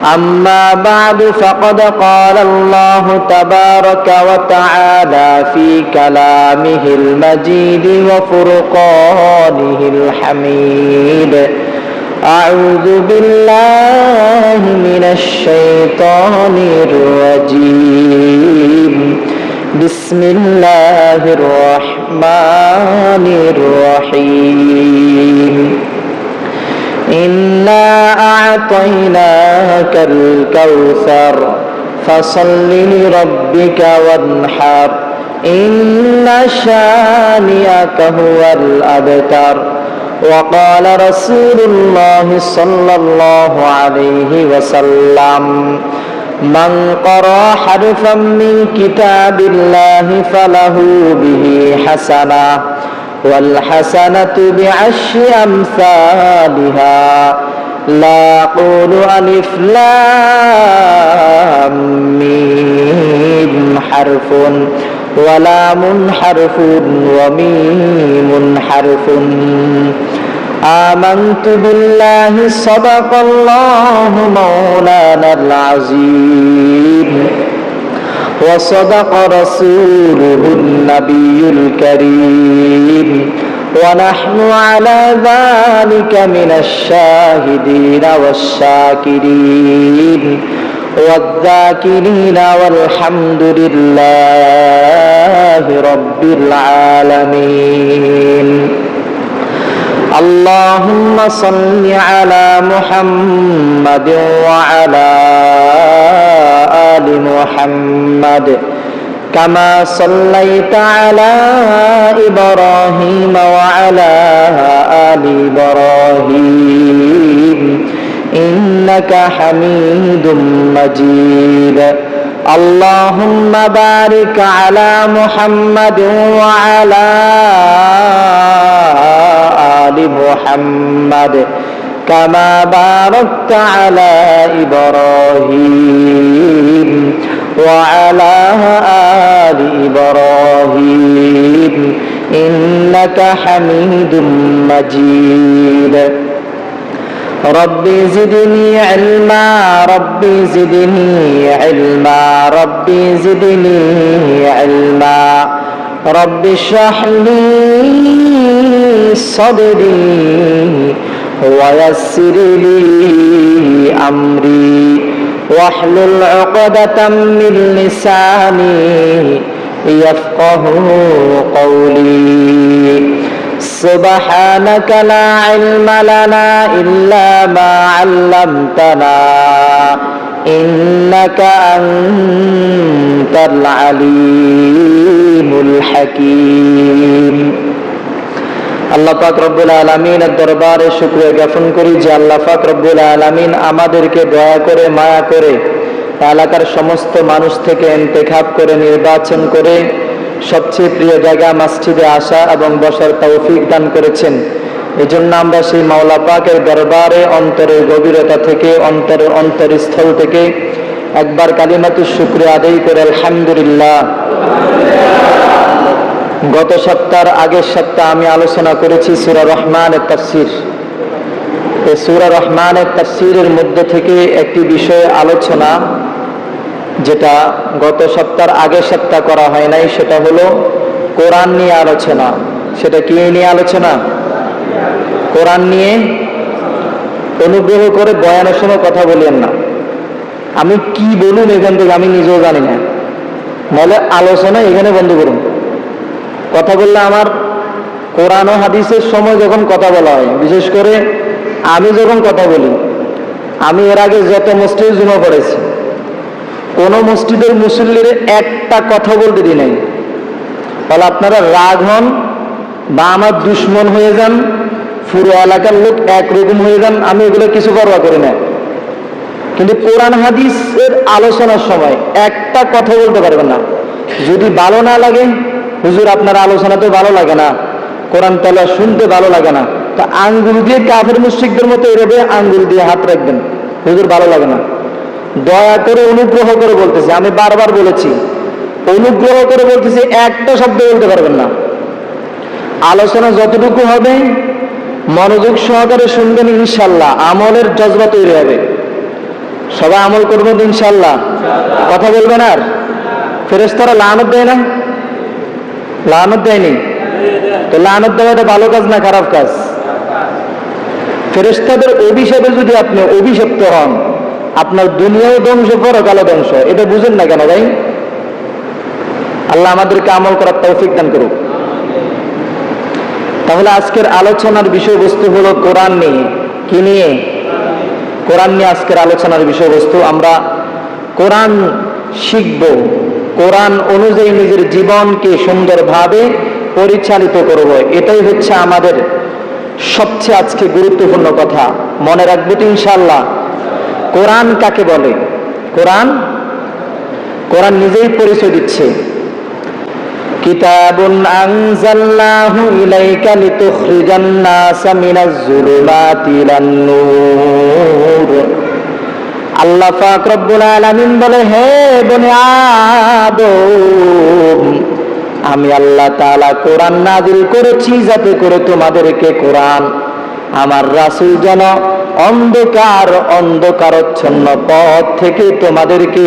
أما بعد فقد قال الله تبارك وتعالى في كلامه المجيد وفرقانه الحميد. أعوذ بالله من الشيطان الرجيم. بسم الله الرحمن الرحيم. إنا أعطيناك الكوثر فصل لربك وانحر إن شانئك هو الأبتر. وقال رسول الله صلى الله عليه وسلم من قرأ حرفا من كتاب الله فله به حسنة والحسنة بعشر أمثالها لا أقول ألف لام ميم حرف ولام حرف وميم حرف. آمنت بالله صدق الله مولانا العظيم وصدق رسوله النبي الكريم ونحن على ذلك من الشاهدين والشاكرين والذاكرين والحمد لله رب العالمين. اللهم صل على محمد وعلى آل محمد كما صليت على إبراهيم وعلى آل إبراهيم إنك حميد مجيد. اللهم بارك على محمد وعلى آل محمد كما باركت على إبراهيم وعلى آل إبراهيم إنك حميد مجيد. ربي زدني علما ربي زدني علما ربي زدني علما رب اشرح لي صدري ويسر لي أمري واحلل عقدة من لساني يفقه قولي. سبحانك لا علم لنا إلا ما علمتنا إنك أنت العليم الحكيم. আল্লাহ পাক রব্বুল আলামিনের দরবারে শুকরিয়া জ্ঞাপন করি যে আল্লাহ পাক রব্বুল আলামিন আমাদেরকে দয়া করে মায়া করে এলাকার সমস্ত মানুষ থেকে ইন্তেখাব করে নির্বাচন করে সবচেয়ে প্রিয় জায়গা মসজিদে আসা এবং বসার তৌফিক দান করেছেন। এজন্য আমরা সেই মাওলা পাকের দরবারে অন্তরের গভীরতা থেকে অন্তরের অন্তরস্থল থেকে একবার কালিমাতুশ শুকরিয়া আদায় করে আলহামদুলিল্লাহ। গত সপ্তাহের আগের সপ্তাহ আমি আলোচনা করেছি সূরা রহমানের তাফসীর। এই সূরা রহমানের তাফসীরের মধ্যে থেকে একটি বিষয়ে আলোচনা যেটা গত সপ্তাহের আগের সপ্তাহ করা হয় নাই, সেটা হলো কোরআন নিয়ে আলোচনা। সেটা কি নিয়ে আলোচনা? কোরআন নিয়ে। অনুগ্রহ করে বয়ানের সময় কথা বলেন না। আমি কি বলুন এখান থেকে আমি নিজেও জানি না, নাহলে আলোচনা এখানে বন্ধ করুন। কথা বললে আমার কোরআন ও হাদিসের সময় যখন কথা বলা হয়, বিশেষ করে আমি যখন কথা বলি, আমি এর আগে যত মসজিদে জুমা পড়েছি কোন মসজিদের মুসল্লিরে একটা কথা বলতে দিই নাই। তাহলে আপনারা রাগ হন বা আমার দুশ্মন হয়ে যান, পুরো এলাকার লোক একরকম হয়ে যান, আমি এগুলো কিছু পরোয়া করি না। কিন্তু কোরআন হাদিসের আলোচনার সময় একটা কথা বলতে পারবেন না। যদি ভালো না লাগে, হুজুর আপনার আলোচনা তো ভালো লাগে না, কোরআন তেলাওয়াত শুনতে ভালো লাগে না, তো আঙ্গুল দিয়ে কাফের মুশরিকদের মতো এভাবে আঙ্গুল দিয়ে হাত রাখবেন, হুজুর ভালো লাগে না। দয়া করে অনুগ্রহ করে বলতেছি, আমি বারবার বলেছি, অনুগ্রহ করে বলতেছি, একটা শব্দ বলতে পারবেন না। আলোচনা যতটুকু হবে মনোযোগ সহকারে শুনবেন, ইনশাল্লাহ আমলের জজবা তৈরি হবে। সবাই আমল করবো তো ইনশাল্লাহ? কথা বলবেন আর? ফেরেশতারা লানত দেয় না? লানত দেয়নি তো লানত দেওয়াটা ভালো কাজ না খারাপ কাজ? ফেরেশতাদের অভিশাপে যদি আপনি অভিশপ্ত হন, আপনার দুনিয়াও ধ্বংস, পরকালও ধ্বংস। এটা বুঝেন না কেন ভাই? আল্লাহ আমাদেরকে আমল করার তৌফিক দান করুক। তাহলে আজকের আলোচনার বিষয়বস্তু হলো কোরআন নিয়ে। কি নিয়ে? কোরআন নিয়ে আজকের আলোচনার বিষয়বস্তু। আমরা কোরআন শিখব, কোরআন অনুযায়ী নিজের জীবনকে সুন্দরভাবে পরিচালিত করব। এটাই হচ্ছে আমাদের সবচেয়ে আজকে গুরুত্বপূর্ণ কথা। মনে রাখবো তো ইনশাআল্লাহ? কোরআন কাকে বলে? কোরআন কোরআন নিজেই পরিচয় দিচ্ছে। কিতাবুন আনজালনাহু ইলাইকা লিতুখরিজান নাসা মিনাজ যুলুমাতি ইলান নূর। আল্লাহ পাক রব্বুল আলামিন বলে, হে বনি আদম, আমি আল্লাহ তাআলা কোরআন নাযিল করেছি যাতে করে তোমাদেরকে কোরআন, আমার রাসূল যেন অন্ধকারচ্ছন্ন পথ থেকে তোমাদেরকে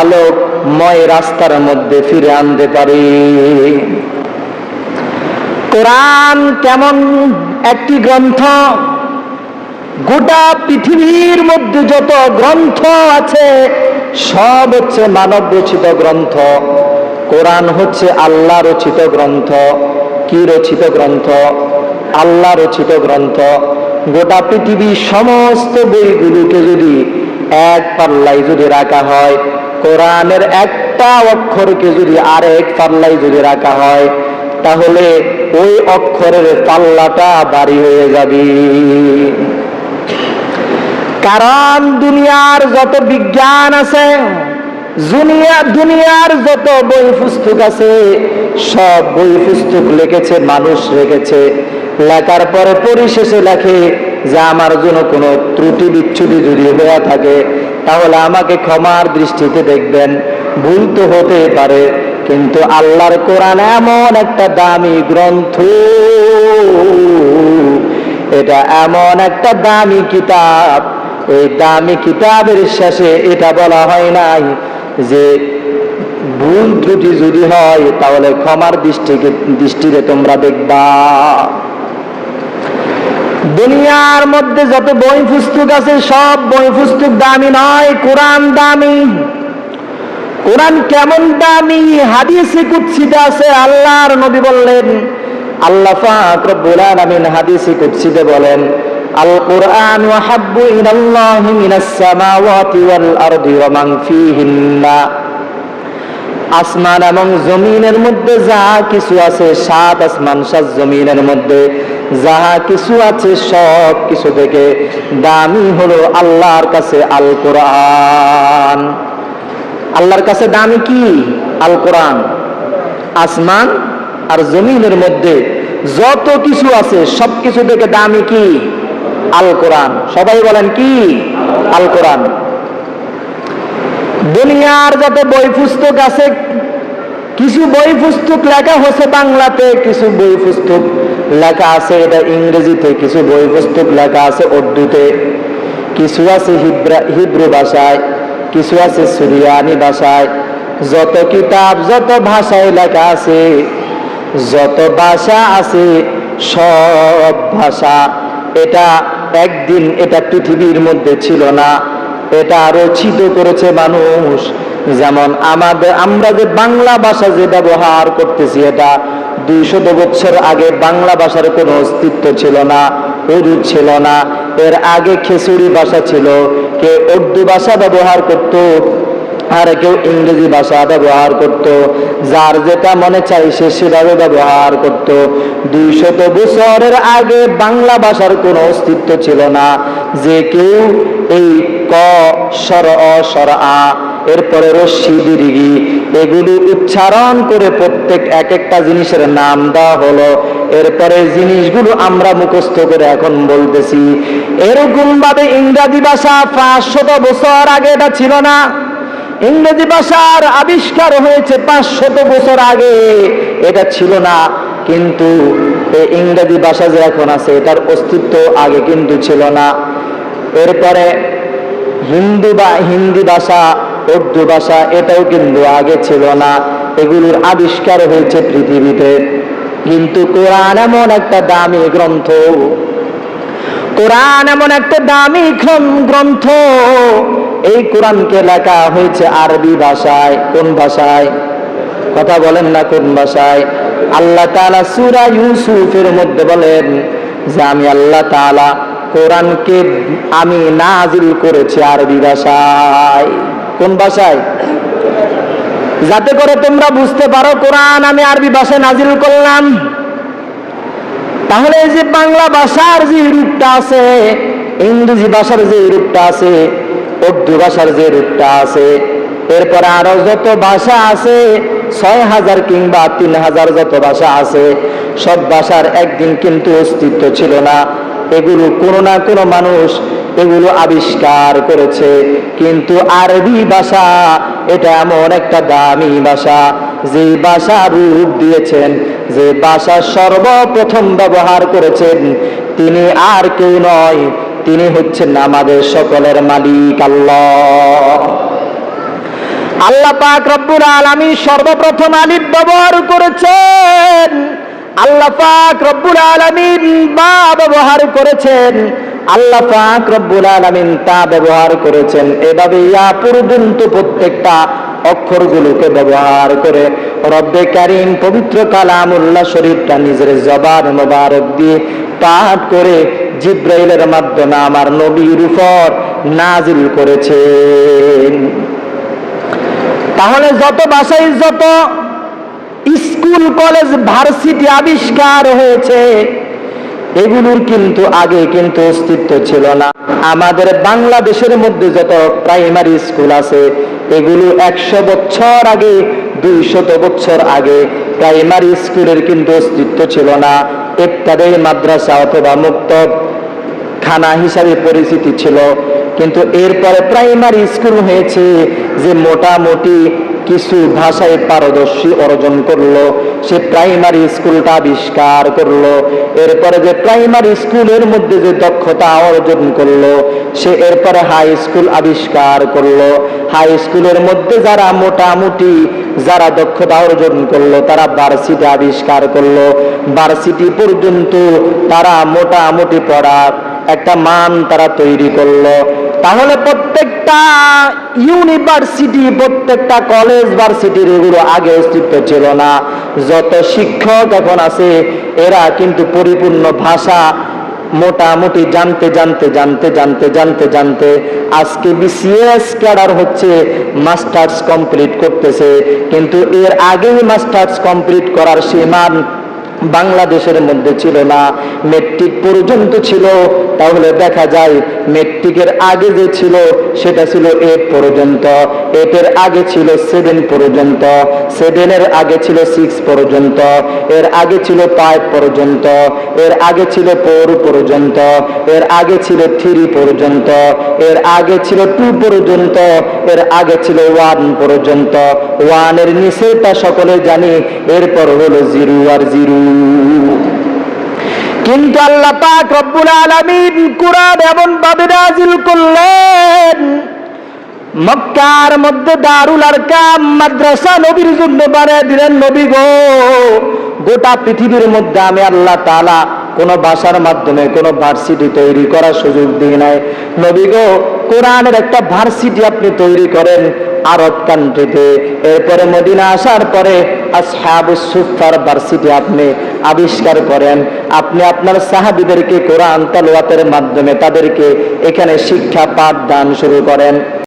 আলোকময় রাস্তার মধ্যে ফিরে আনতে পারে। কোরআন কেমন একটি গ্রন্থ! গোটা পৃথিবীর মধ্যে যত গ্রন্থ আছে সব হচ্ছে মানব রচিত গ্রন্থ। কোরআন হচ্ছে আল্লাহ রচিত গ্রন্থ। কি রচিত গ্রন্থ? আল্লাহ রচিত গ্রন্থ। গোটা পৃথিবীর সমস্ত বইগুলোকে যদি এক পাল্লায় যদি রাখা হয়, কোরআনের একটা অক্ষরকে যদি আরেক পাল্লায় যদি রাখা হয়, তাহলে ওই অক্ষরের পাল্লাটা ভারী হয়ে যাবে। কারণ দুনিয়ার যত বিজ্ঞান আছে, দুনিয়ার যত বই পুস্তক আছে, সব বই পুস্তক লিখেছে মানুষ, রেখেছে। লেখার পরে পরিশেষে লেখে যে আমার জন্য কোনো ত্রুটি বিচ্ছুটি যদি হয়ে থাকে তাহলে আমাকে ক্ষমার দৃষ্টিতে দেখবেন, ভুল তো হতে পারে। কিন্তু আল্লাহর কোরআন এমন একটা দামি গ্রন্থ, এটা এমন একটা দামি কিতাব, এই দামি কিতাবের শেষে এটা বলা হয় নাই যে ভুল ত্রুটি যদি হয় তাহলে ক্ষমার দৃষ্টিতে তোমরা দেখবা। দুনিয়ার মধ্যে যত বই পুস্তক আছে সব বই পুস্তক দামি নয়, কোরআন দামি। কোরআন কেমন দামি? হাদিসে কুদসিতে আছে, আল্লাহর নবী বললেন, আল্লাহ পাক রব্বুল আলামিন হাদিসে কুদসিতে বলেন, আল কুরআন আহাব্বু ইলাল্লাহি মিনাস সামাওয়াতি ওয়াল আরদি ওয়া মান ফীহিন্না। আসমান এবং জমিনের মধ্যে যা কিছু আছে, সাত আসমান সাত জমিনের মধ্যে যাহা কিছু আছে সব কিছু থেকে দামি হলো আল্লাহর কাছে আল কোরআন। আল্লাহর কাছে দামি কি? আল কোরআন। আসমান আর জমিনের মধ্যে যত কিছু আছে সব কিছু থেকে দামি কি? আল কোরআন। সবাই বলেন কি? আল কোরআন। দুনিয়ার যত বই পুস্তক আছে, কিছু বই পুস্তক লেখা হচ্ছে বাংলাতে, কিছু বই পুস্তক লেখা আছে এটা ইংরেজিতে, কিছু বই পুস্তক লেখা আছে উর্দুতে, কিছু আছে হিব্রু ভাষায়, কিছু আছে সুরিয়ানি ভাষায়। যত কিতাব যত ভাষায় লেখা আছে, যত ভাষা আছে সব ভাষা, এটা একদিন এটা পৃথিবীর মধ্যে ছিল না, এটা রচিত করেছে মানুষ। যেমন আমরা যে বাংলা ভাষা যে ব্যবহার করতেছি, এটা 200 বছর আগে বাংলা ভাষার কোনো অস্তিত্ব ছিল না, উর্দু ছিল না। এর আগে খিচুড়ি ভাষা ছিল, কেউ উর্দু ভাষা ব্যবহার করত আর কেউ ইংরেজি ভাষা ব্যবহার করত, যার যেটা মনে চাই সে সেভাবে ব্যবহার করত। 200 বছরের আগে বাংলা ভাষার কোনো অস্তিত্ব ছিল না, যে কেউ এই ক স্বর অ স্বর আ এরপরে রস্যি দীর্ঘি এগুলি উচ্চারণ করে প্রত্যেক এক একটা জিনিসের নাম দেওয়া হলো। এরপরে জিনিসগুলো আমরা মুখস্থ করে এখন বলতেছি। এরকম ভাবে ইংরেজি ভাষা 500 বছর আগে এটা ছিল না। ইংরেজি ভাষার আবিষ্কার হয়েছে 500 বছর আগে, এটা ছিল না। কিন্তু এই ইংরেজি ভাষা যে এখন আছে এটার অস্তিত্ব আগে কিন্তু ছিল না। এরপরে হিন্দি ভাষা, উর্দু ভাষা, এটাও কিন্তু আগে ছিল না। এগুলোর আবিষ্কার হয়েছে পৃথিবীতে। কিন্তু কোরআন এমন একটা দামি গ্রন্থ, কোরআন এমন একটা দামি গ্রন্থ, এই কোরআনকে লেখা হয়েছে আরবি ভাষায়। কোন ভাষায়? কথা বলেন না, কোন ভাষায়? আল্লাহ তাআলা সূরা ইউসুফের মধ্যে বলেন যে আমি আল্লাহ তাআলা কোরআনকে আমি নাজিল করেছি আরবি ভাষায়। কোন ভাষায়? যাতে করে তোমরা বুঝতে পারো কোরআন আমি আরবি ভাষায় নাজিল করলাম। তাহলে এই যে বাংলা ভাষার যে রূপটা আছে, ইংরেজি ভাষার যে রূপটা আছে, উর্দু ভাষার যে রূপটা আছে, এরপরে আরো যত ভাষা আছে ৬,০০০ কিংবা ৩,০০০ যত ভাষা আছে, সব ভাষার একদিন কিন্তু অস্তিত্ব ছিল না। এগুলো কোনো না কোনো মানুষ এগুলো আবিষ্কার করেছে। কিন্তু আরবি ভাষা এটা এমন একটা দামি ভাষা, যে ভাষা রূপ দিয়েছেন, যে ভাষা সর্বপ্রথম ব্যবহার করেছেন, তিনি আর কেউ নয়, তিনি হচ্ছেন আমাদের সকলের মালিক আল্লাহ। আল্লাহ পাক রব্বুল আলামিন সর্বপ্রথম আলিফ ব্যবহার করেছেন, আল্লাহ পাক রব্বুল আলামিন বা ব্যবহার করেছেন, আল্লাহ পাক রব্বুল আলামিন তা ব্যবহার করেছেন। এভাবে ইয়া পর্যন্ত প্রত্যেকটা অক্ষরগুলোকে ব্যবহার করে রব্বে কারীম পবিত্র কালামুল্লাহ শরীফটা নিজের জবান মোবারক দিয়ে পাঠ করে জিব্রাইলের মাধ্যমে আমার নবীর উপর নাজিল করেছেন। তাহলে যত ভাষায় যত স্কুল কলেজ ভার্সিটি আবিষ্কার হয়েছে, এগুলোর কিন্তু আগে কিন্তু অস্তিত্ব ছিল না। আমাদের বাংলাদেশের মধ্যে যত প্রাইমারি স্কুল আছে, এগুলো ১০০ বছর আগে, ২০০ বছর আগে প্রাইমারি স্কুলের কিন্তু অস্তিত্ব ছিল না। ইবতাদায়ী মাদ্রাসা অথবা মুক্ত খানা হিসাবে পরিচিতি ছিল। কিন্তু এরপরে প্রাইমারি স্কুল হয়েছে, যে মোটামুটি কিছু ভাষায় পারদর্শী অর্জন করলো, সে প্রাইমারি স্কুলটা আবিষ্কার করলো। এরপরে যে প্রাইমারি স্কুলের মধ্যে যে দক্ষতা অর্জন করলো, সে এরপরে হাই স্কুল আবিষ্কার করলো। হাই স্কুলের মধ্যে যারা মোটামুটি যারা দক্ষতা অর্জন করলো, তারা ভার্সিটি আবিষ্কার করলো। ভার্সিটি পর্যন্ত তারা মোটামুটি পড়ার একটা মান তারা তৈরি করলো। তাহলে প্রত্যেকটা ইউনিভার্সিটি, প্রত্যেকটা কলেজ ভার্সিটির এগুলো আগে অস্তিত্ব ছিল না। যত শিক্ষক এখন আছে, এরা কিন্তু পরিপূর্ণ ভাষা মোটামুটি জানতে জানতে জানতে জানতে জানতে জানতে আজকে বিসিএস ক্যাডার হচ্ছে, মাস্টার্স কমপ্লিট করতেছে। কিন্তু এর আগেই মাস্টার্স কমপ্লিট করার সীমান বাংলাদেশের মধ্যে ছিল না, মেট্রিক পর্যন্ত ছিল। তাহলে দেখা যায় মেট্রিকের আগে যে ছিল সেটা ছিল 8 পর্যন্ত, 8 এর আগে ছিল 7 পর্যন্ত, 7 এর আগে ছিল 6 পর্যন্ত, এর আগে ছিল 5 পর্যন্ত, এর আগে ছিল 4 পর্যন্ত, এর আগে ছিল 3 পর্যন্ত, এর আগে ছিল 2 পর্যন্ত, এর আগে ছিল 1 পর্যন্ত। 1 এর নিচেটা সকলে জানি, এরপর হলো 0 আর 0। কিন্তু আল্লাহ পাক রব্বুল আলামিন কুরআন এমন ভাবে নাযিল করলেন, মক্কার মধ্যে দারুল আরকাম মাদ্রাসা নবীর জন্য বানিয়ে দিলেন। নবী গো, গোটা পৃথিবীর মধ্যে আমি আল্লাহ তাআলা কোন ভাষার মাধ্যমে কোন ভার্সিটি তৈরি করার সুযোগ দিই নাই। নবী গো, কোরআনের একটা ভার্সিটি আপনি তৈরি করেন আরব কান্ট্রিতে। এরপরে মদিনা আসার পরে আসহাবুস সুফফার ভার্সিটি আপনি আবিষ্কার করেন। আপনি আপনার সাহাবীদেরকে কোরআন তেলাওয়াতের মাধ্যমে তাদেরকে এখানে শিক্ষা পাঠদান শুরু করেন।